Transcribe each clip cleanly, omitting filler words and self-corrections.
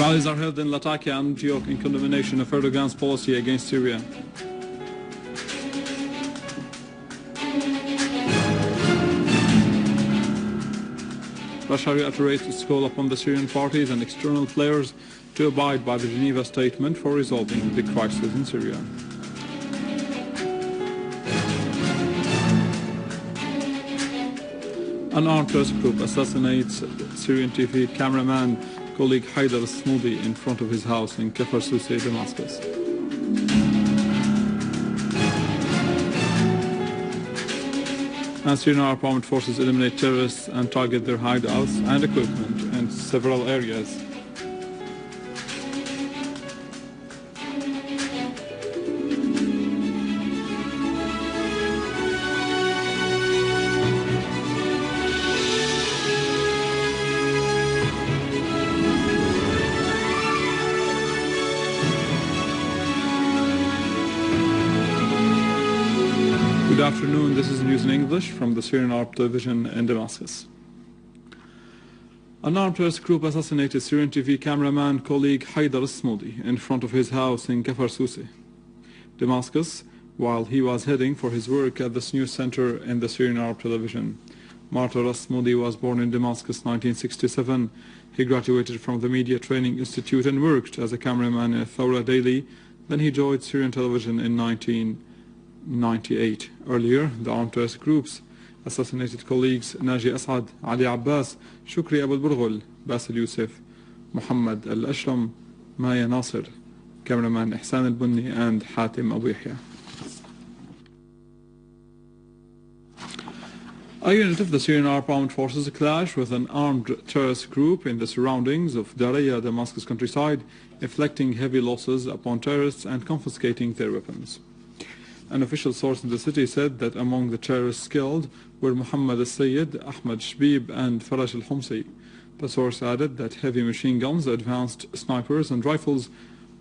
Rallies are held in Lattakia and Antioch in condemnation of Erdogan's policy against Syria. Russia reiterates its call upon the Syrian parties and external players to abide by the Geneva Statement for resolving the crisis in Syria. An armed terrorist group assassinates Syrian TV cameraman colleague Haidar al-Smoudi in front of his house in Kafar-Sousse, Damascus. And Syrian armed forces eliminate terrorists and target their hideouts and equipment in several areas. Good afternoon, this is news in English from the Syrian Arab Division in Damascus. An armed terrorist group assassinated Syrian TV cameraman colleague Haidar al-Smoudi in front of his house in Kafar-Sousse, Damascus, while he was heading for his work at this news center in the Syrian Arab Television. Martyr al-Smoudi was born in Damascus 1967. He graduated from the Media Training Institute and worked as a cameraman in Thawra Daily. Then he joined Syrian television in 1998. Earlier, the armed terrorist groups assassinated colleagues Naji Asad, Ali Abbas, Shukri Abu Burghul, Basil Youssef, Muhammad Al-Ashram, Maya Nasser, cameraman Ihsan Al-Bunni, and Hatim Abu Yahya. A unit of the Syrian armed forces clashed with an armed terrorist group in the surroundings of Daraya, Damascus countryside, inflicting heavy losses upon terrorists and confiscating their weapons. An official source in the city said that among the terrorists killed were Muhammad al-Sayyid, Ahmad Shbib, and Faraj al-Humsi. The source added that heavy machine guns, advanced snipers, and rifles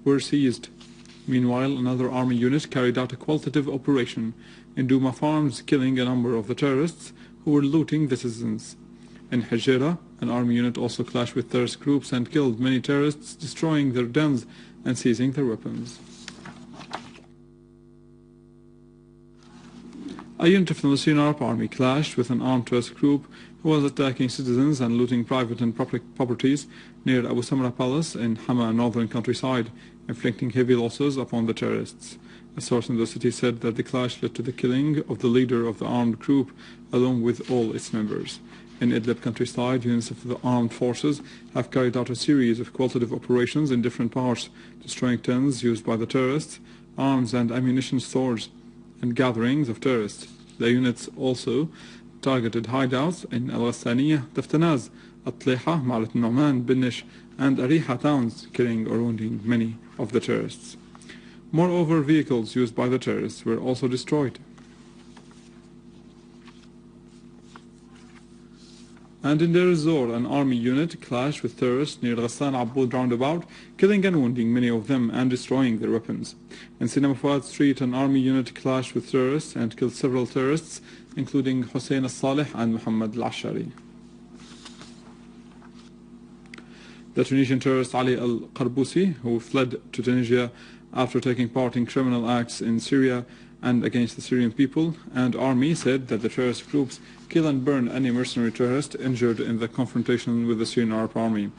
were seized. Meanwhile, another army unit carried out a qualitative operation in Douma farms, killing a number of the terrorists who were looting the citizens. In Hajira, an army unit also clashed with terrorist groups and killed many terrorists, destroying their dens and seizing their weapons. A unit of the Syrian Arab Army clashed with an armed terrorist group who was attacking citizens and looting private and public properties near Abu Samra Palace in Hama, northern countryside, inflicting heavy losses upon the terrorists. A source in the city said that the clash led to the killing of the leader of the armed group along with all its members. In Idlib countryside, units of the armed forces have carried out a series of qualitative operations in different parts, destroying tents used by the terrorists, arms and ammunition stores, and gatherings of terrorists. The units also targeted hideouts in Al-Ghassaniya, Daftanaz, At-Tliha, Ma'alat Nu'man, Binish, and Ariha towns, killing or wounding many of the terrorists. Moreover, vehicles used by the terrorists were also destroyed. And in Deir ez-Zor, an army unit clashed with terrorists near Ghassan Aboud roundabout, killing and wounding many of them and destroying their weapons. In Sina Mafouad Street, an army unit clashed with terrorists and killed several terrorists, including Hussein al-Saleh and Muhammad al-Ashari. The Tunisian terrorist Ali al-Qarbusi, who fled to Tunisia after taking part in criminal acts in Syria and against the Syrian people and army, said that the terrorist groups kill and burn any mercenary terrorist injured in the confrontation with the Syrian Arab Army.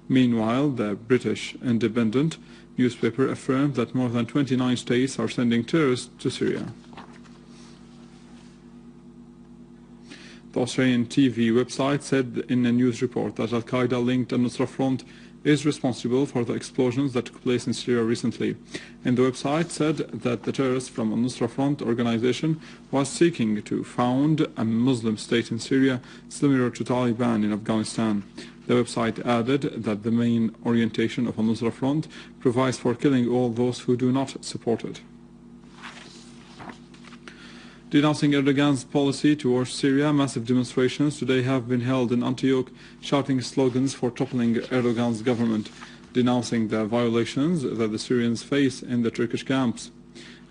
Meanwhile, the British Independent newspaper affirmed that more than 29 states are sending terrorists to Syria. The Australian TV website said in a news report that Al-Qaeda linked al-Nusra Front is responsible for the explosions that took place in Syria recently. And the website said that the terrorists from al-Nusra Front organization was seeking to found a Muslim state in Syria similar to Taliban in Afghanistan. The website added that the main orientation of al-Nusra Front provides for killing all those who do not support it. Denouncing Erdogan's policy towards Syria, massive demonstrations today have been held in Antioch, shouting slogans for toppling Erdogan's government, denouncing the violations that the Syrians face in the Turkish camps.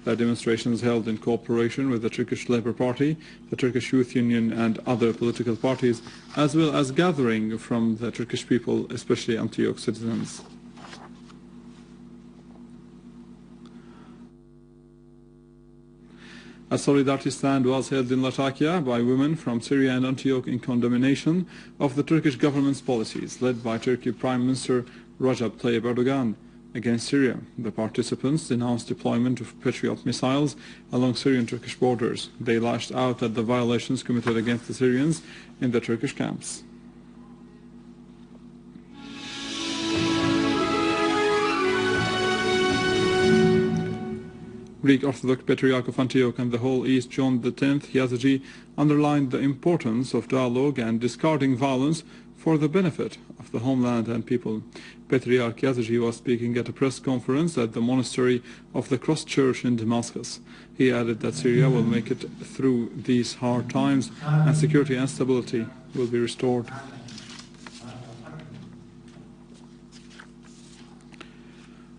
The demonstrations held in cooperation with the Turkish Labour Party, the Turkish Youth Union and other political parties, as well as gathering from the Turkish people, especially Antioch citizens. A solidarity stand was held in Lattakia by women from Syria and Antioch in condemnation of the Turkish government's policies, led by Turkey Prime Minister Recep Tayyip Erdogan, against Syria. The participants denounced deployment of Patriarch missiles along Syrian-Turkish borders. They lashed out at the violations committed against the Syrians in the Turkish camps. Greek Orthodox Patriarch of Antioch and the whole East, John X, Yazigi, underlined the importance of dialogue and discarding violence for the benefit of the homeland and people. Patriarch Yazigi was speaking at a press conference at the monastery of the Cross Church in Damascus. He added that Syria will make it through these hard times and security and stability will be restored.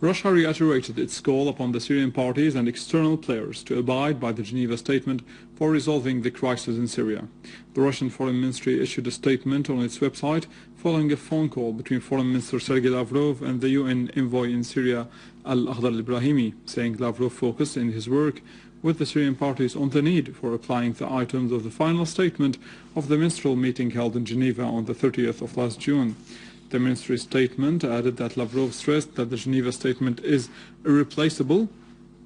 Russia reiterated its call upon the Syrian parties and external players to abide by the Geneva Statement for resolving the crisis in Syria. The Russian Foreign Ministry issued a statement on its website following a phone call between Foreign Minister Sergei Lavrov and the UN envoy in Syria, al-Ibrahimi, saying Lavrov focused in his work with the Syrian parties on the need for applying the items of the final statement of the ministerial meeting held in Geneva on the 30th of last June. The ministry statement added that Lavrov stressed that the Geneva Statement is irreplaceable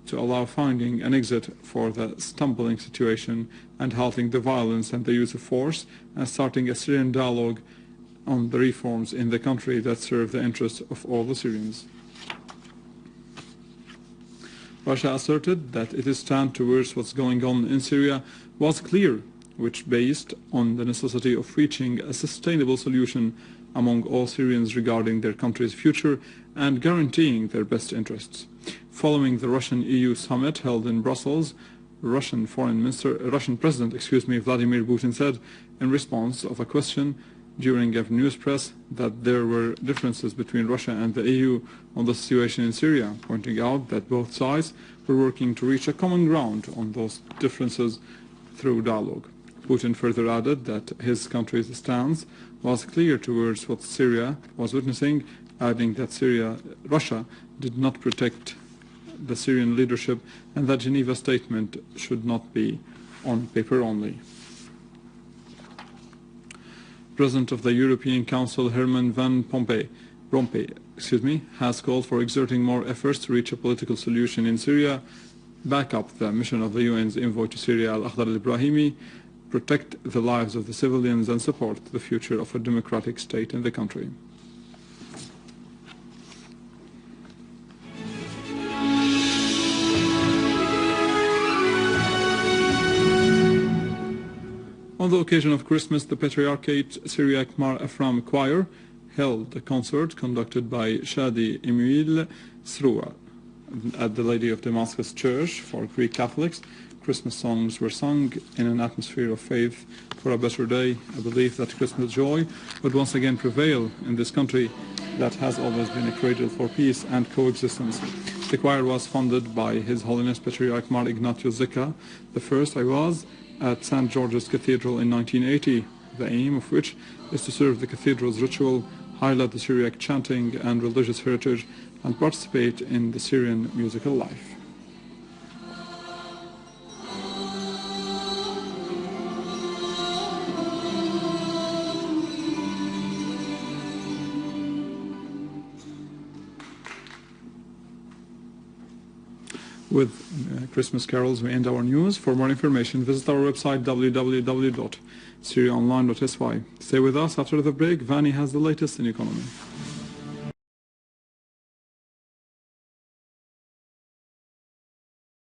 to allow finding an exit for the stumbling situation and halting the violence and the use of force and starting a Syrian dialogue on the reforms in the country that serve the interests of all the Syrians. Russia asserted that its stand towards what's going on in Syria was clear, which based on the necessity of reaching a sustainable solution among all Syrians regarding their country's future and guaranteeing their best interests. Following the Russian-EU summit held in Brussels, Russian President Vladimir Putin said in response of a question during a news press that there were differences between Russia and the EU on the situation in Syria, pointing out that both sides were working to reach a common ground on those differences through dialogue. Putin further added that his country's stance was clear towards what Syria was witnessing, adding that Russia did not protect the Syrian leadership and that Geneva Statement should not be on paper only. President of the European Council Herman Van Rompuy has called for exerting more efforts to reach a political solution in Syria, back up the mission of the UN's envoy to Syria, al-Ibrahimi, protect the lives of the civilians and support the future of a democratic state in the country. On the occasion of Christmas, the Patriarchate Syriac Mar Ephraim Choir held a concert conducted by Shadi Emil Sroua at the Lady of Damascus Church for Greek Catholics. Christmas songs were sung in an atmosphere of faith for a better day, a belief that Christmas joy would once again prevail in this country that has always been a cradle for peace and coexistence. The choir was funded by His Holiness Patriarch Mar Ignatius Zika I at St. George's Cathedral in 1980, the aim of which is to serve the cathedral's ritual, highlight the Syriac chanting and religious heritage, and participate in the Syrian musical life. With Christmas carols, we end our news. For more information, visit our website www.syriaonline.sy. Stay with us. After the break, Vani has the latest in economy.